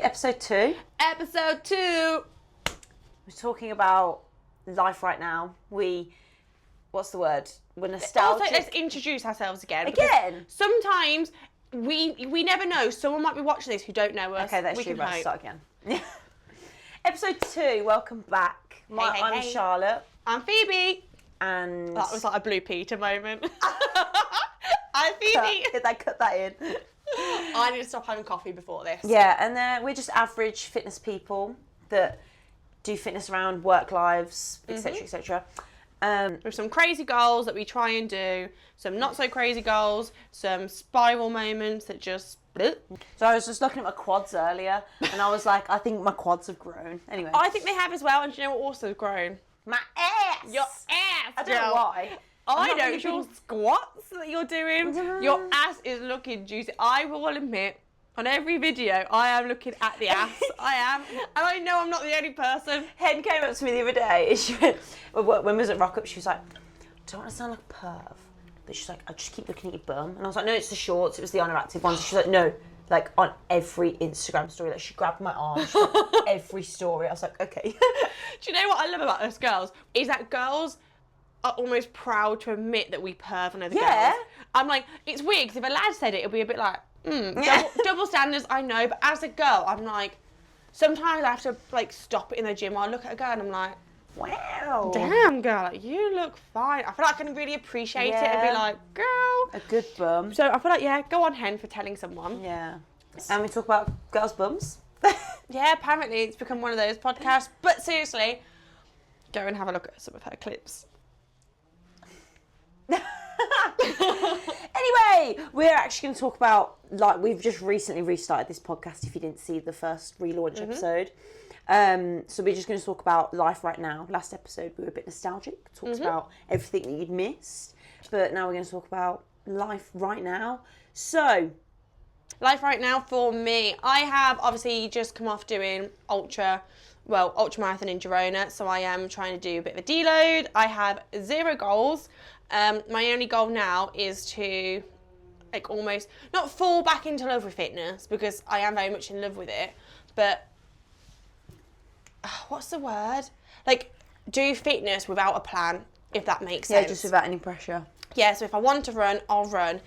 Episode 2. Episode 2. We're talking about life right now. What's the word? We're nostalgic. Also, let's introduce ourselves again. Again? Sometimes we never know. Someone might be watching this who don't know us. Okay, that's true. Right, start again. Episode 2. Welcome back. I'm Charlotte. I'm Phoebe. And that was like a Blue Peter moment. I'm Phoebe. Cut that in. I need to stop having coffee before this. Yeah, and we're just average fitness people that do fitness around work lives, etc., etc. With some crazy goals that we try and do, some not so crazy goals, some spiral moments that just... So I was just looking at my quads earlier, and I was like, I think my quads have grown. Anyway. I think they have as well, and do you know what also has grown? My ass! Your ass! I don't know why. I know, it's your squats that you're doing. Your ass is looking juicy. I will admit, on every video, I am looking at the ass. I am. And I know I'm not the only person. Hen came up to me the other day, and she went, when we was at Rock Up, she was like, I don't want to sound like a perv, but she's like, I just keep looking at your bum. And I was like, no, it's the shorts, it was the Interactive ones. She's like, no, like on every Instagram story, like she grabbed my arm, she like, every story. I was like, okay. Do you know what I love about us girls? Is that girls are almost proud to admit that we perv on other girls. I'm like, it's weird, because if a lad said it, it'll be a bit like, double standards, I know, but as a girl, I'm like, sometimes I have to like stop it in the gym, or I look at a girl and I'm like, wow. Damn, girl, like, you look fine. I feel like I can really appreciate it and be like, girl. A good bum. So I feel like, yeah, go on, Hen, for telling someone. Yeah. And we talk about girls' bums. Yeah, apparently it's become one of those podcasts, but seriously, go and have a look at some of her clips. Anyway, we're actually going to talk about, like, we've just recently restarted this podcast, if you didn't see the first relaunch episode. So we're just going to talk about life right now. Last episode we were a bit nostalgic, talked about everything that you'd missed, but now we're going to talk about life right now. So life right now for me, I have obviously just come off doing ultra marathon in Girona, so I am trying to do a bit of a deload. I have 0 goals. My only goal now is to like almost not fall back into love with fitness, because I am very much in love with it, but what's the word? Like, do fitness without a plan, if that makes sense. Yeah, just without any pressure. Yeah, so if I want to run, I'll run.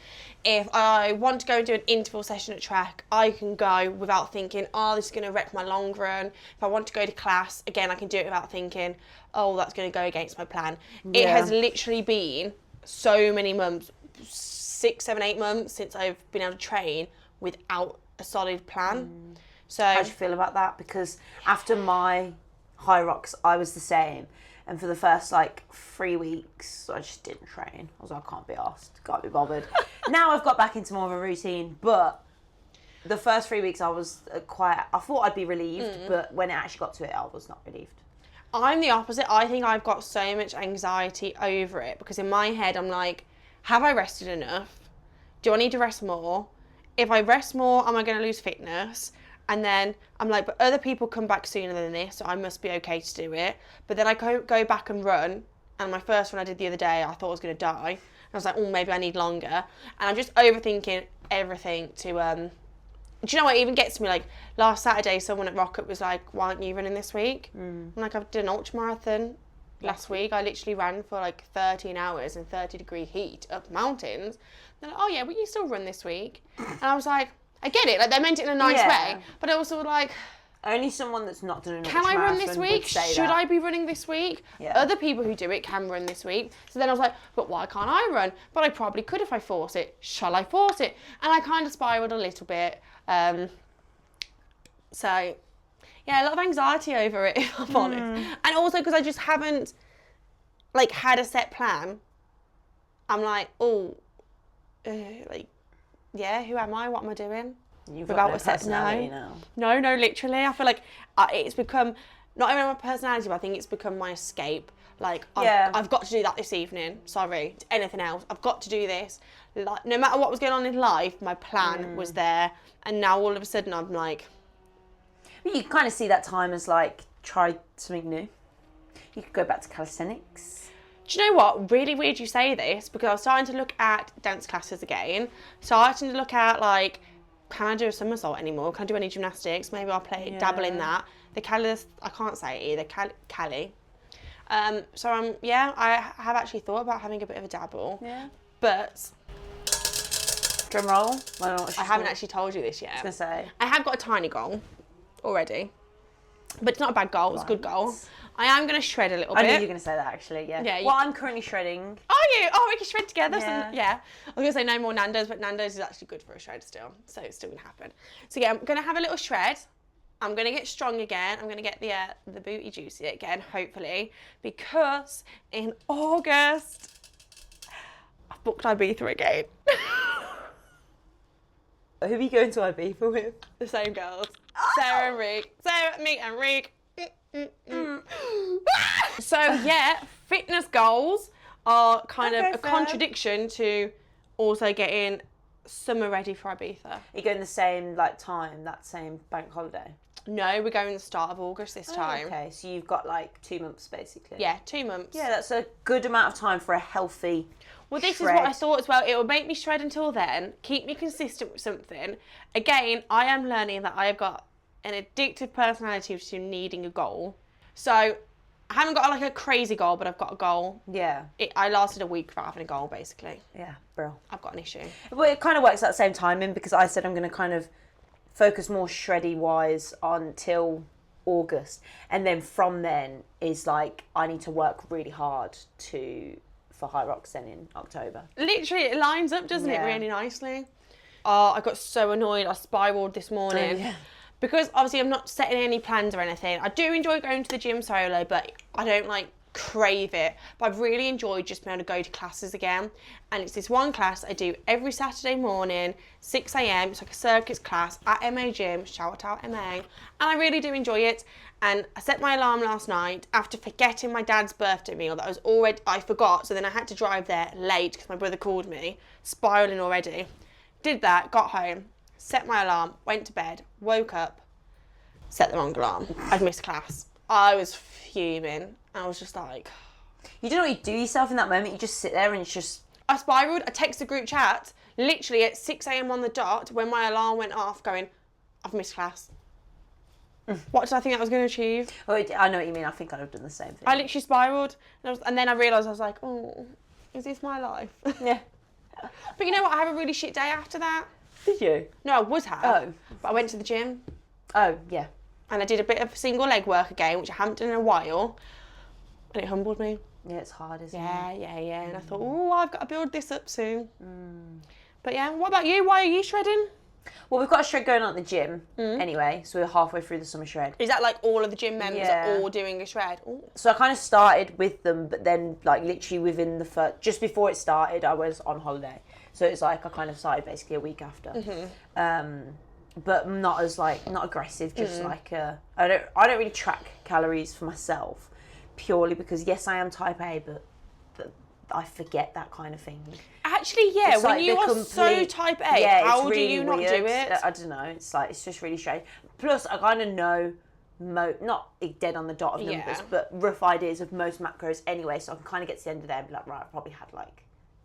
If I want to go and do an interval session at track, I can go without thinking, oh, this is going to wreck my long run. If I want to go to class, again, I can do it without thinking, oh, that's going to go against my plan. Yeah. It has literally been so many months, 6, 7, 8 months since I've been able to train without a solid plan. So how do you feel about that? Because after my high rocks, I was the same. And for the first, 3 weeks, I just didn't train. I was like, I can't be arsed, can't be bothered. Now I've got back into more of a routine, but the first 3 weeks I was I thought I'd be relieved, but when it actually got to it, I was not relieved. I'm the opposite. I think I've got so much anxiety over it, because in my head, I'm like, have I rested enough? Do I need to rest more? If I rest more, am I going to lose fitness? And then I'm like, but other people come back sooner than this, so I must be okay to do it. But then I go back and run, and my first one I did the other day, I thought I was going to die. And I was like, oh, maybe I need longer. And I'm just overthinking everything to... do you know what even gets me? Like, last Saturday, someone at Rock Up was like, why aren't you running this week? I'm like, I've done an ultramarathon last week. I literally ran for 13 hours in 30-degree heat up mountains. They're like, oh, yeah, but you still run this week. And I was like... I get it, they meant it in a nice way, but I also only someone that's not done an can I run this week? Should I be running this week? Yeah. Other people who do it can run this week. So then I was like, but why can't I run? But I probably could if I force it. Shall I force it? And I kind of spiraled a little bit. So, yeah, a lot of anxiety over it, if I'm honest. And also because I just haven't had a set plan. I'm like, yeah, who am I? What am I doing? You've got no personality now. No, literally. I feel like it's become, not even my personality, but I think it's become my escape. I've got to do that this evening. Sorry, anything else. I've got to do this. No matter what was going on in life, my plan was there. And now all of a sudden I'm like... You kind of see that time as try something new. You could go back to calisthenics. Do you know what? Really weird you say this, because I was starting to look at dance classes again. Starting to look at can I do a somersault anymore? Can I do any gymnastics? Maybe I'll dabble in that. The Cali, I can't say it either, Cali. So I have actually thought about having a bit of a dabble. Yeah. But Drum roll. I haven't actually told you this yet. I was gonna say. I have got a tiny goal already, but it's not a bad goal. It's a good goal. I am going to shred a little bit. I knew you were going to say that actually. Yeah. Yeah. Well, I'm currently shredding. Are you? Oh, we can shred together. Yeah. Yeah. I was going to say no more Nando's, but Nando's is actually good for a shred still, so it's still going to happen. So yeah, I'm going to have a little shred. I'm going to get strong again. I'm going to get the booty juicy again, hopefully, because in August I've booked Ibiza again. Who are you going to Ibiza with? The same girls. Sarah and Reek. Me and Reek. So yeah, fitness goals are kind of a contradiction to also getting summer ready for Ibiza. Are you going the same like time, that same bank holiday? No, we're going the start of August this time. Okay, so you've got like 2 months basically. Yeah, 2 months. Yeah, that's a good amount of time for a healthy Well, this shred. is what I thought as well. It will make me shred until then, keep me consistent with something. Again, I am learning that I have got an addictive personality to needing a goal. So I haven't got like a crazy goal, but I've got a goal. Yeah. I lasted a week without having a goal, basically. Yeah, bro. I've got an issue. Well, it kind of works at the same timing because I said I'm going to kind of focus more shreddy-wise until August. And then from then is like I need to work really hard for High Rocks then in October. Literally, it lines up, doesn't it, Yeah. really nicely? Oh, I got so annoyed. I spiralled this morning. Yeah. Because obviously I'm not setting any plans or anything. I do enjoy going to the gym solo, but I don't like crave it. But I've really enjoyed just being able to go to classes again. And it's this one class I do every Saturday morning, 6 a.m. It's like a circuits class at MA Gym. Shout out MA. And I really do enjoy it. And I set my alarm last night after forgetting my dad's birthday meal that I forgot. So then I had to drive there late because my brother called me, spiraling already. Did that, got home, set my alarm, went to bed, woke up, set the wrong alarm. I'd missed class. I was fuming. I was just like... You don't know what you do yourself in that moment. You just sit there and it's just... I spiralled. I texted the group chat literally at 6 a.m. on the dot when my alarm went off going, I've missed class. What did I think I was going to achieve? Oh, I know what you mean. I think I'd have done the same thing. I literally spiralled. And then I realised I was like, oh, is this my life? Yeah. But you know what? I have a really shit day after that. Did you? No, I would have. Oh. But I went to the gym. Oh, yeah. And I did a bit of single leg work again, which I haven't done in a while. And it humbled me. Yeah, it's hard, isn't it? Yeah. And I thought, oh, I've got to build this up soon. But yeah, what about you? Why are you shredding? Well, we've got a shred going on at the gym anyway, so we're halfway through the summer shred. Is that like all of the gym members Yeah. are all doing a shred? Ooh. So I kind of started with them, but then like literally within the first, just before it started, I was on holiday. So it's like I kind of started basically a week after. But not as like, not aggressive, just like I don't really track calories for myself purely because yes, I am type A, but I forget that kind of thing. Actually, yeah, It's when like you the are complete- so type A, yeah, how it's do really you not weird. do it? I don't know. It's like it's just really strange. Plus, I kind of know not dead on the dot of numbers, Yeah. but rough ideas of most macros anyway. So I can kind of get to the end of the day and be like, right, I probably had like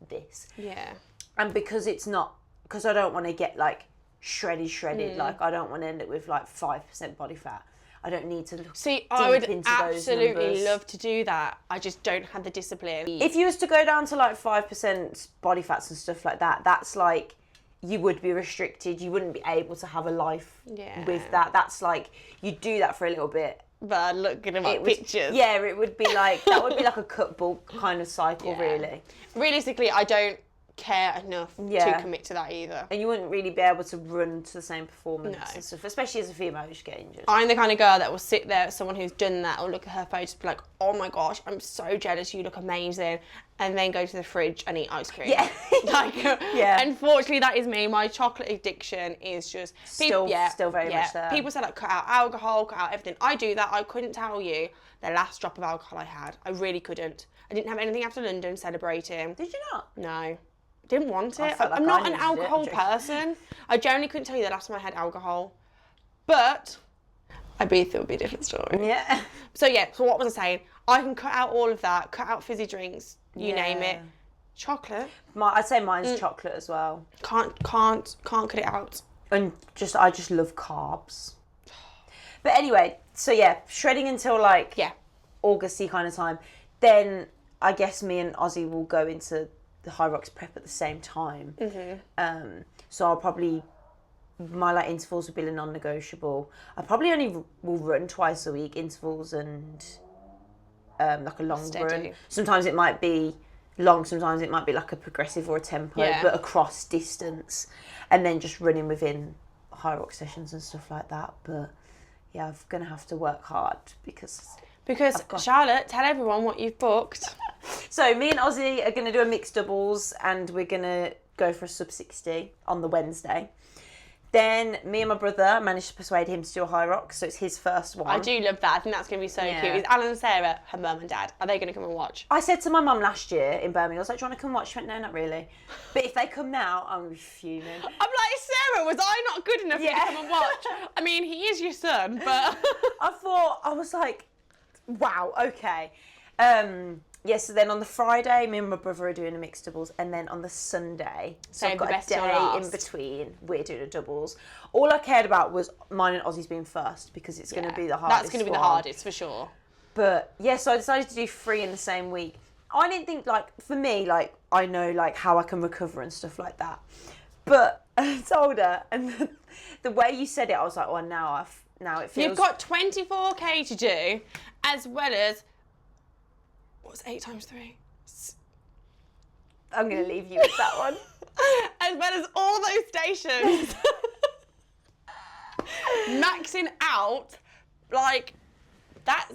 this. Yeah. And because I don't want to get like shredded. Like I don't want to end up with like 5% body fat. I don't need to look See, deep I would into those absolutely numbers. love to do that. I just don't have the discipline. If you was to go down to like 5% body fats and stuff like that, that's like you would be restricted. You wouldn't be able to have a life Yeah. with that. That's like you do that for a little bit. But looking at my It would- pictures. Yeah, it would be like that would be like a cut bulk kind of cycle, Yeah. really. Realistically, I don't care enough Yeah. to commit to that either. And you wouldn't really be able to run to the same performance No. and stuff, especially as a female, you just get injured. I'm the kind of girl that will sit there, someone who's done that, or look at her photos and be like, oh my gosh, I'm so jealous, you look amazing, and then go to the fridge and eat ice cream. Yeah. Like, Yeah. unfortunately, that is me. My chocolate addiction is just... Still very much there. People say, like, cut out alcohol, cut out everything. I do that. I couldn't tell you the last drop of alcohol I had. I really couldn't. I didn't have anything after London celebrating. Did you not? No. Didn't want it. felt like I'm I not an needed it. alcohol person. I genuinely couldn't tell you the last time I had alcohol. But Ibiza would be a different story. Yeah. So what was I saying? I can cut out all of that, cut out fizzy drinks, you name it. Chocolate, I'd say mine's chocolate as well. can't cut it out. And I just love carbs. But anyway, so yeah, shredding until like Yeah. Augusty kind of time. Then I guess me and Ozzy will go into the High Rocks prep at the same time. So I'll probably, my like intervals will be a non-negotiable. I probably only will run twice a week, intervals and like a long Steady. run. Sometimes it might be long, sometimes it might be like a progressive or a tempo, Yeah. but across distance, and then just running within High Rock sessions and stuff like that. But yeah, I'm gonna have to work hard because Charlotte, tell everyone what you've booked. so me and Ozzy are gonna do a mixed doubles, and we're gonna go for a sub 60 on the Wednesday. Then me and my brother managed to persuade him to do a High Rock, so it's his first one. I do love that. I think that's going to be so Yeah. cute. Is Alan and Sarah, her mum and dad, are they going to come and watch? I said to my mum last year in Birmingham, I was like, do you want to come watch? She went, no, not really. But if they come now, I'm going to be fuming. I'm like, Sarah, was I not good enough for you to Yeah. come and watch? I mean, he is your son, but... I was like, wow, okay. So then on the Friday, me and my brother are doing a mixed doubles, and then on the Sunday, so Save I've the got best a till day last. in between, we're doing a doubles. All I cared about was mine and Ozzy's being first, because it's going to be the hardest That's going to be the one. hardest, for sure. But yeah, so I decided to do 3 in the same week. I didn't think, like, for me, like, I know, like, how I can recover and stuff like that. But I told her, and the way you said it, I was like, oh, now it feels... You've got 24k to do, as well as... What's 8 times 3? I'm going to leave you with that one. As well as all those stations. Maxing out, like, that's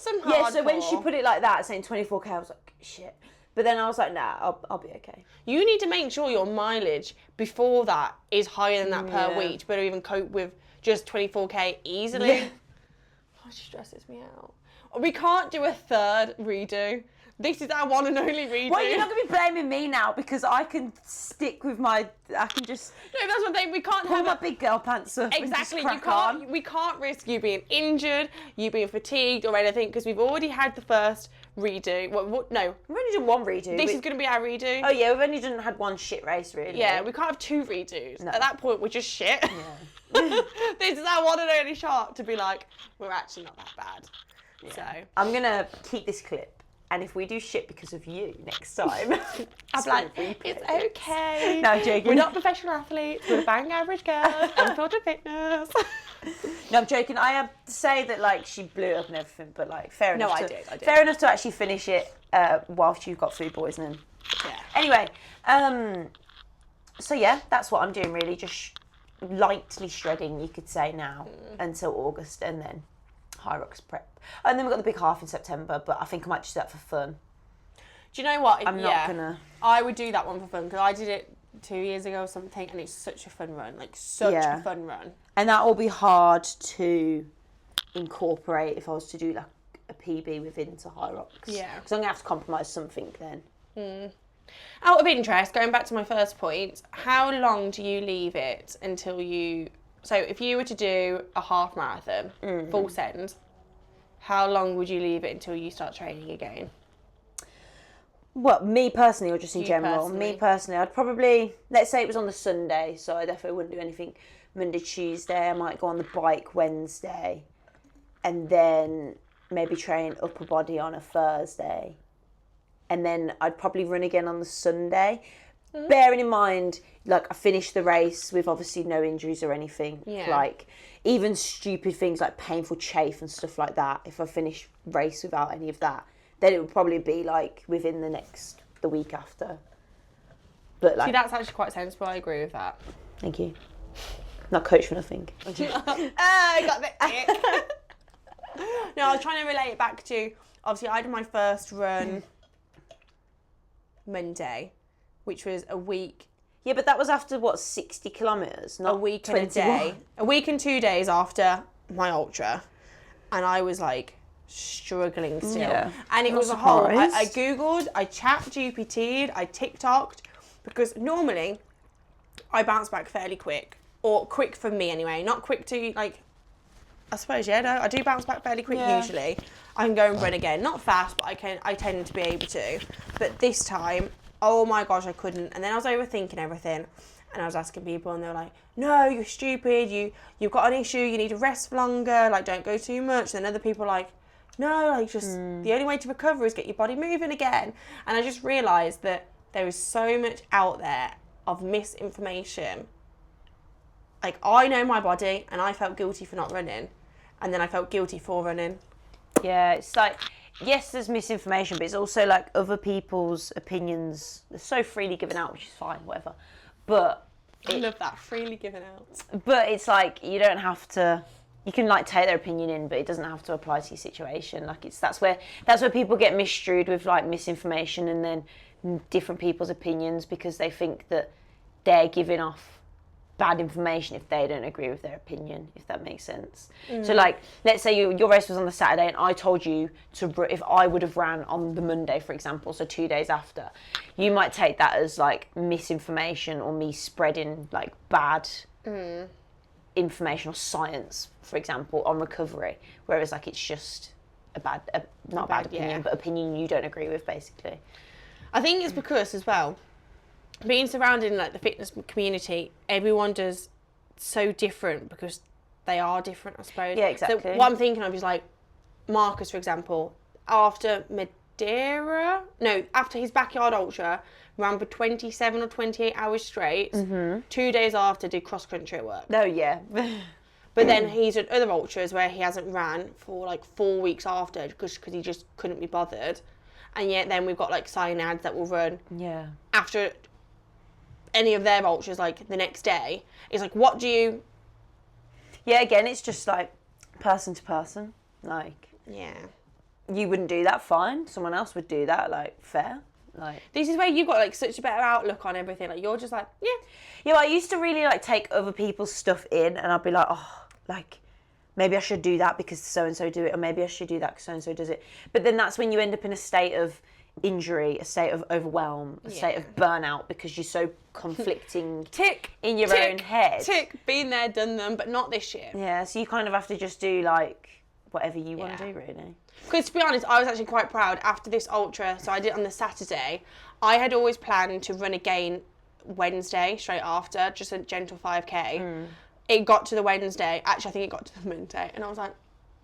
some hardcore. Yeah, so when she put it like that, saying 24k, I was like, shit. But then I was like, nah, I'll be okay. You need to make sure your mileage before that is higher than that per Yeah. week to be able to even cope with just 24k easily. Yeah. Oh, she stresses me out. We can't do a third redo. This is our one and only redo. Well, you're not going to be blaming me now, because I can stick with I can just No, that's one thing. We can't pull have my a... big girl pants up Exactly, and just crack on. we can't risk you being injured, you being fatigued or anything, because we've already had the first redo. No, We've only done one redo. this is going to be our redo. Oh yeah, we've only had one shit race, really. Yeah, we can't have 2 redos. No. At that point, we're just shit. This is our one and only shot to be like, we're actually not that bad. Yeah. So I'm going to keep this clip, and if we do shit because of you next time, I'm like, it's okay. No, I'm joking. We're not professional athletes. We're bang average girls. Unfiltered fitness. No, I'm joking. I have to say that, like, she blew it up and everything, but, like, fair enough. I did. Fair enough to actually finish it whilst you've got food poisoning. Yeah. Anyway, so yeah, that's what I'm doing, really. Just lightly shredding, you could say, now until August, and then High Rocks prep. And then we've got the big half in September, but I think I might just do that for fun. Do you know what? I'm not gonna... I would do that one for fun because I did it 2 years ago or something, and it's such a fun run. Like, such a fun run. And that will be hard to incorporate if I was to do, like, a PB within to High Rocks. Yeah. Because I'm going to have to compromise something then. Out of interest, going back to my first point, how long do you leave it until you... So if you were to do a half marathon, full send, how long would you leave it until you start training again? Well, me personally, or just in You general? personally. Me personally, I'd probably, let's say it was on the Sunday, so I definitely wouldn't do anything Monday, Tuesday. I might go on the bike Wednesday, and then maybe train upper body on a Thursday. And then I'd probably run again on the Sunday. Bearing in mind, like, I finished the race with obviously no injuries or anything. Yeah. Like, even stupid things like painful chafe and stuff like that, if I finish race without any of that, then it would probably be, like, within the week after. But, like... See, that's actually quite sensible. I agree with that. Thank you. Not coach for nothing. I got the ick. No, I was trying to relate it back to, obviously, I did my first run Monday, which was a week. Yeah, but that was after, what, 60 kilometres? Not A week and a 21. day. A week and 2 days after my ultra. And I was like struggling still. Yeah. And it Not was a whole, I surprised. Googled, I chat GPT'd, I TikTok'd, because normally I bounce back fairly quick. Or quick for me anyway. Not quick to, like, I suppose, yeah, no, I do bounce back fairly quick usually. I can go and run again. Not fast, but I tend to be able to. But this time, oh my gosh, I couldn't. And then I was overthinking everything. And I was asking people, and they were like, no, you're stupid, you've got an issue, you need to rest for longer, like, don't go too much. And then other people are like, no, like, just the only way to recover is get your body moving again. And I just realised that there is so much out there of misinformation. Like, I know my body, and I felt guilty for not running, and then I felt guilty for running. Yeah, it's like, yes, there's misinformation, but it's also like other people's opinions. They're so freely given out, which is fine, whatever. But I love that, freely given out. But it's like, you don't have to. You can like take their opinion in, but it doesn't have to apply to your situation. Like that's where people get misstrued with like misinformation and then different people's opinions because they think that they're giving off bad information if they don't agree with their opinion, if that makes sense. So like, let's say your race was on the Saturday and I told you if I would have ran on the Monday, for example, so 2 days after, you might take that as like misinformation or me spreading like bad information or science, for example, on recovery, whereas like it's just not a bad opinion, but opinion you don't agree with, basically. I think it's because as well, being surrounded in like the fitness community, everyone does so different because they are different, I suppose. Yeah, exactly. So what I'm thinking of is like Marcus, for example, after his backyard ultra, ran for 27 or 28 hours straight. 2 days after, did cross country at work. Oh yeah. But then he's done other ultras where he hasn't ran for like 4 weeks after because he just couldn't be bothered. And yet then we've got like cynads that will run after any of their ultras like the next day. It's like, what do you... Yeah, again, it's just like person to person. Like, yeah, you wouldn't do that, fine. Someone else would do that, like, fair. Like, this is where you've got like such a better outlook on everything. Like, you're just like, yeah, I used to really like take other people's stuff in and I'd be like, oh, like, maybe I should do that because so-and-so do it, or maybe I should do that because so-and-so does it. But then that's when you end up in a state of injury, a state of overwhelm, a state of burnout because you're so conflicting in your own head. Been there, done them, but not this year. Yeah, so you kind of have to just do like whatever you want to do, really. Because to be honest, I was actually quite proud after this ultra. So I did it on the Saturday. I had always planned to run again Wednesday straight after, just a gentle 5k. It got to the Wednesday. Actually, I think it got to the Monday, and I was like,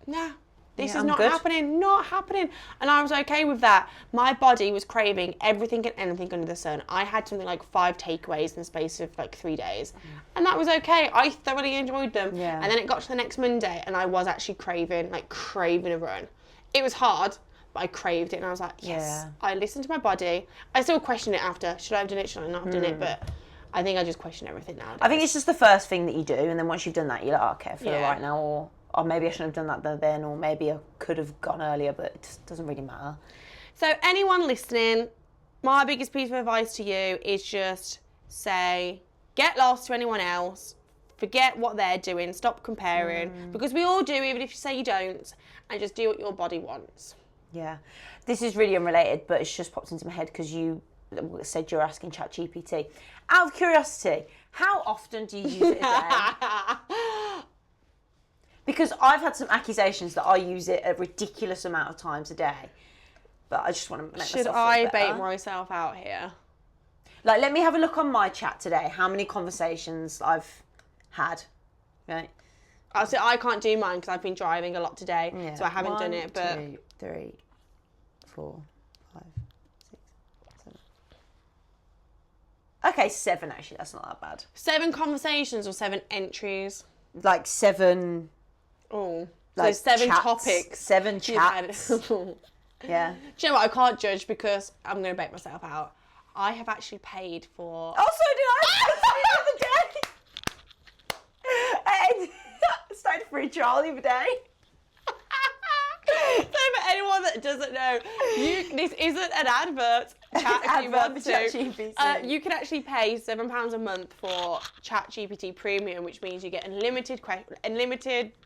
nah. This is not happening. And I was okay with that. My body was craving everything and anything under the sun. I had something like 5 takeaways in the space of like 3 days. And that was okay. I thoroughly enjoyed them. Yeah. And then it got to the next Monday and I was actually craving a run. It was hard, but I craved it. And I was like, yes, I listened to my body. I still question it after. Should I have done it? Should I not have done it? But I think I just question everything nowadays. I think it's just the first thing that you do. And then once you've done that, you're like, okay, I feel all right now. Or maybe I shouldn't have done that then, or maybe I could have gone earlier, but it just doesn't really matter. So anyone listening, my biggest piece of advice to you is just say, get lost to anyone else, forget what they're doing, stop comparing, because we all do, even if you say you don't, and just do what your body wants. Yeah. This is really unrelated, but it's just popped into my head because you said you're asking ChatGPT. Out of curiosity, how often do you use it a day? Because I've had some accusations that I use it a ridiculous amount of times a day. But I just want to make myself feel better. Should I bait myself out here? Like, let me have a look on my chat today, how many conversations I've had. Right? So I can't do mine because I've been driving a lot today, so I haven't done it. But 1, 2, 3, 4, 5, 6, 7. Okay, 7 actually, that's not that bad. 7 conversations or 7 entries? Like 7... Oh, like so 7 chats, topics. 7 chats. Yeah. Do you know what? I can't judge because I'm going to bait myself out. I have actually paid for... Oh, so did I. The other day. I started a free trial the other day. So for anyone that doesn't know, this isn't an advert. Chat if you want to. You can actually pay £7 a month for ChatGPT Premium, which means you get unlimited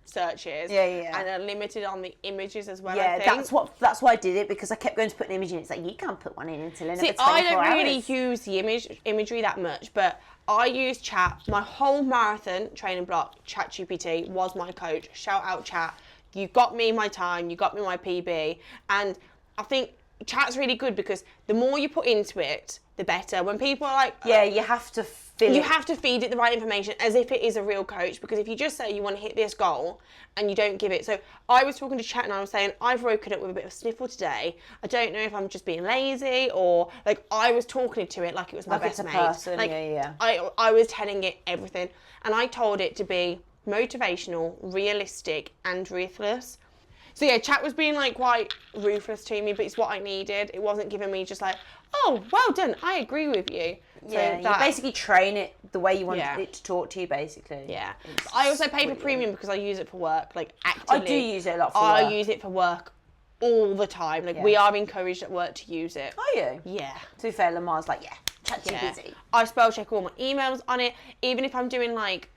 searches and unlimited on the images as well. Yeah, I think. that's why I did it, because I kept going to put an image in. It's like, you can't put one in until another 24 hours. I don't really hours. use the imagery that much, but I use Chat. My whole marathon training block, ChatGPT was my coach. Shout out Chat. You got me my time, you got me my PB, and I think Chat's really good because the more you put into it, the better. When people are like... Yeah, you have to fill You it. have to feed it the right information as if it is a real coach, because if you just say you want to hit this goal and you don't give it. So I was talking to Chat and I was saying, I've woken up with a bit of a sniffle today. I don't know if I'm just being lazy or like I was talking to it like it was my Like best it's a mate. person, Like, yeah. I was telling it everything, and I told it to be motivational, realistic, and ruthless. So yeah, Chat was being like quite ruthless to me, but it's what I needed. It wasn't giving me just like, oh, well done, I agree with you. So Yeah, you basically train it the way you want it to talk to you, basically. Yeah. It's I also pay for brilliant. premium because I use it for work, like actively. I do use it a lot for I work. use it for work all the time. Like Yeah. we are encouraged at work to use it. Are you? Yeah. To be fair, Lamar's like, yeah, Yeah. ChatGPT. I spell check all my emails on it. Even if I'm doing like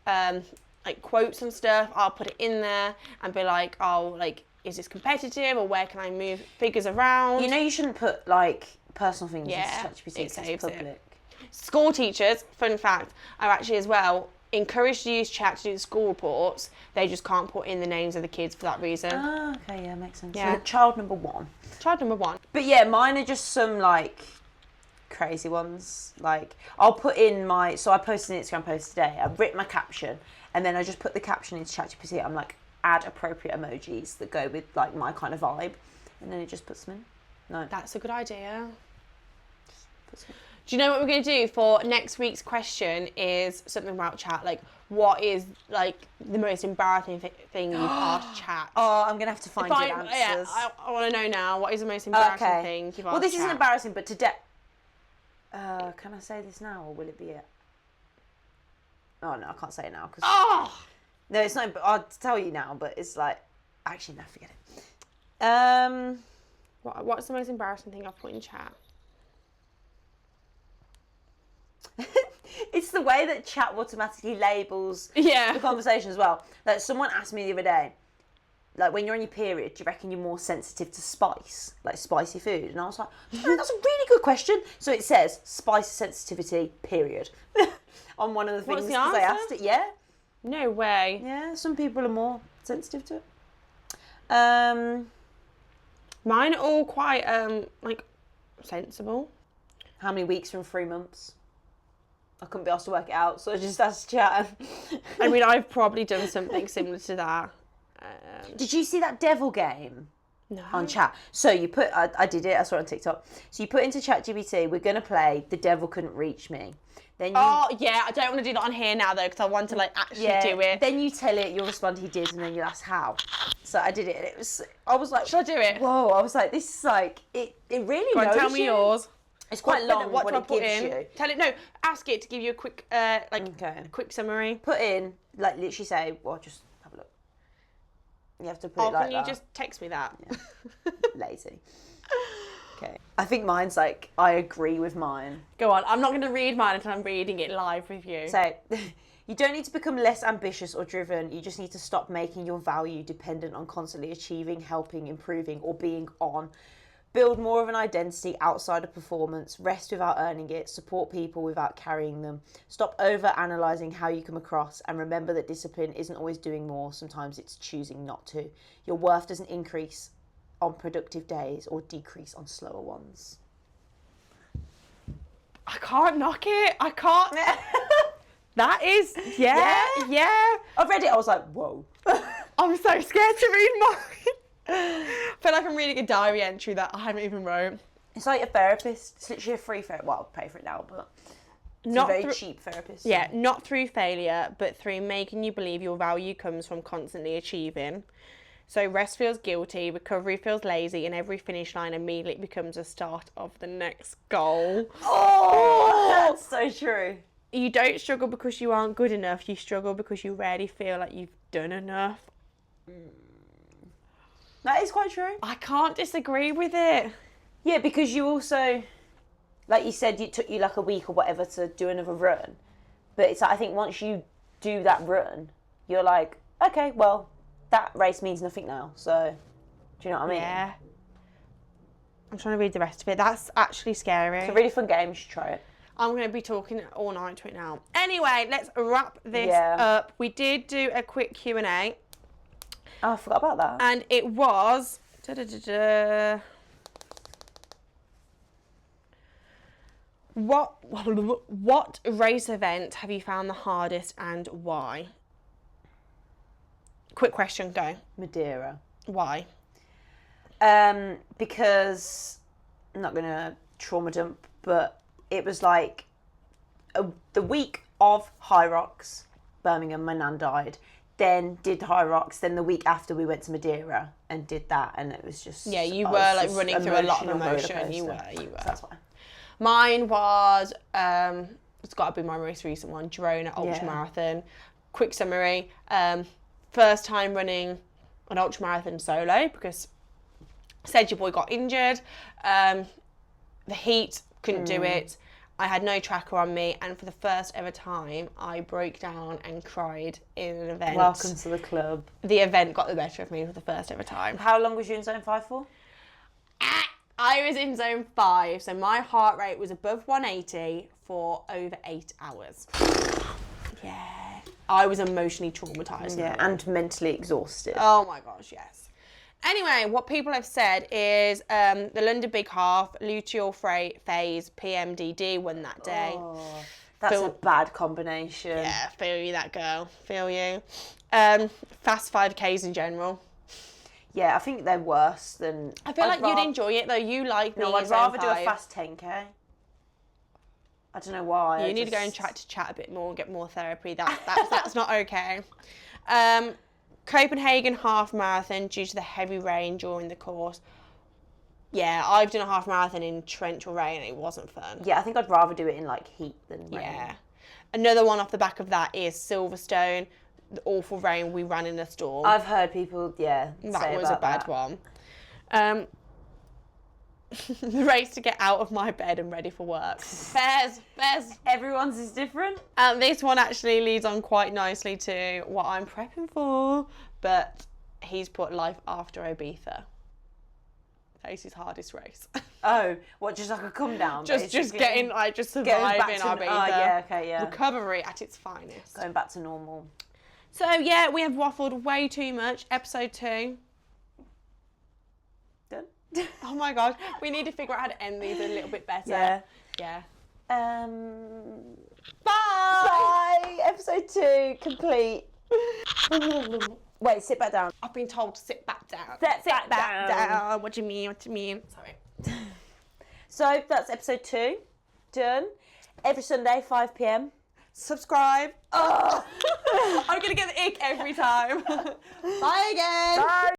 quotes and stuff, I'll put it in there and be like, oh, like, is this competitive or where can I move figures around? You know, you shouldn't put like personal things Yeah, into ChatGPT it because saves it's it. public. School teachers, fun fact, are actually as well encouraged to use Chat to do the school reports. They just can't put in the names of the kids for that reason. Oh, okay, yeah, makes sense. Yeah. So child number 1. Child number 1. But yeah, mine are just some like crazy ones. Like I'll put in so I posted an Instagram post today. I've written my caption and then I just put the caption into ChatGPT. I'm like, add appropriate emojis that go with like my kind of vibe, and then it just puts them in. No, That's a good idea. puts them in. Do you know what we're going to do for next week's question is something about Chat? Like, what is like the most embarrassing thing you've asked Chat? Oh, I'm gonna have to find If good I- answers. I want to know now. What is the most embarrassing Okay. thing you've asked Well, this isn't Chat? embarrassing, but today. Can I say this now, or will it be it? Oh no, I can't say it now because Oh! no, it's not. I'll tell you now, but it's like actually no, forget it. What's the most embarrassing thing I've put in Chat? It's the way that Chat automatically labels Yeah. the conversation as well. Like someone asked me the other day, like when you're on your period, do you reckon you're more sensitive to spice, like spicy food? And I was like, oh, that's a really good question. So it says spice sensitivity, period, on one of the What's things the because I answer? asked it. Yeah, No way. yeah. Some people are more sensitive to it. Mine are all quite like sensible. How many weeks from 3 months? I couldn't be asked to work it out, so I just asked Chat. I mean, I've probably done something similar to that. Did you see that devil game No. on Chat? So you put, I did it, I saw it on TikTok. So you put into ChatGPT, we're going to play The Devil Couldn't Reach Me. Then you, Oh yeah, I don't want to do that on here now though because I want to like actually do it. Then you tell it, you'll respond he did, and then you ask how. So I did it, and I was like, Should I do it? whoa, I was like, this is like, it really Go on, knows tell me you. yours. It's quite long What what do I it put gives in? you. Tell it. No, ask it to give you a quick a quick summary. Put in, like literally say, well, just have a look. You have to put Oh, it like can you that. just text me that? Lazy. Okay. I think mine's like, I agree with mine. Go on. I'm not going to read mine until I'm reading it live with you. So, you don't need to become less ambitious or driven. You just need to stop making your value dependent on constantly achieving, helping, improving, or being on. Build more of an identity outside of performance. Rest without earning it. Support people without carrying them. Stop over analysing how you come across. And remember that discipline isn't always doing more. Sometimes it's choosing not to. Your worth doesn't increase on productive days or decrease on slower ones. I can't knock it. I can't. That is, yeah. I've read it, I was like, whoa. I'm so scared to read mine. I feel like I'm reading a diary entry that I haven't even wrote. It's like a therapist. It's literally a free therapist. Well, I'll pay for it now, but it's Not a very through- cheap therapist. Yeah, not through failure, but through making you believe your value comes from constantly achieving. So rest feels guilty, recovery feels lazy, and every finish line immediately becomes a start of the next goal. Oh, that's so true. You don't struggle because you aren't good enough. You struggle because you rarely feel like you've done enough. That is quite true. I can't disagree with it. Yeah, because you also, like you said, it took you like a week or whatever to do another run. But it's like, I think once you do that run, you're like, okay, well, that race means nothing now. So, do you know what I mean? Yeah. I'm trying to read the rest of it. That's actually scary. It's a really fun game. You should try it. I'm going to be talking all night to it now. Anyway, let's wrap this Yeah. up. We did do a quick Q&A. Oh, I forgot about that. And it was... What race event have you found the hardest and why? Quick question, go. Madeira. Why? Because I'm not gonna trauma dump, but it was like the week of High Rocks, Birmingham. My nan died. Then did High Rocks. Then the week after we went to Madeira and did that, and it was just Yeah, you I were was like just running through a lot of emotional emotion. roller You were. coaster. So that's why. Mine was it's got to be my most recent one, Girona Ultra Marathon. Quick summary: first time running an ultra marathon solo because said your boy got injured. The heat couldn't do it. I had no tracker on me, and for the first ever time, I broke down and cried in an event. Welcome to the club. The event got the better of me for the first ever time. How long was you in zone 5 for? I was in zone 5, so my heart rate was above 180 for over 8 hours. Yeah. I was emotionally traumatised. Yeah, and mentally exhausted. Oh my gosh, yes. Anyway, what people have said is the London Big Half, Luteal Phase, PMDD won that day. Oh, that's a bad combination. Yeah, feel you, that girl. Feel you. Fast 5Ks in general. Yeah, I think they're worse than... I feel like you'd enjoy it, though. You like me. No, I'd rather do a fast 10K. I don't know why. You need to go and chat a bit more and get more therapy. That's not okay. Copenhagen half marathon due to the heavy rain during the course. Yeah, I've done a half marathon in torrential rain and it wasn't fun. Yeah, I think I'd rather do it in like heat than rain. Yeah. Another one off the back of that is Silverstone. The awful rain, we ran in a storm. I've heard people, that was a bad one. The race to get out of my bed and ready for work. Fairs. Everyone's is different. This one actually leads on quite nicely to what I'm prepping for, but he's put life after Ibiza. That is his hardest race. Oh, what, just like a come down? just getting, like, just surviving Ibiza. Oh, yeah, okay, yeah. Recovery at its finest. Going back to normal. So, yeah, we have waffled way too much. Episode 2. Done. Oh my gosh, we need to figure out how to end these a little bit better. Yeah. Bye. Bye. Episode 2 complete. Wait, sit back down. I've been told to sit back down. Sit back down. What do you mean? Sorry. So that's episode 2 done. Every Sunday, 5 p.m. Subscribe. Oh. I'm gonna get the ick every time. Bye again. Bye.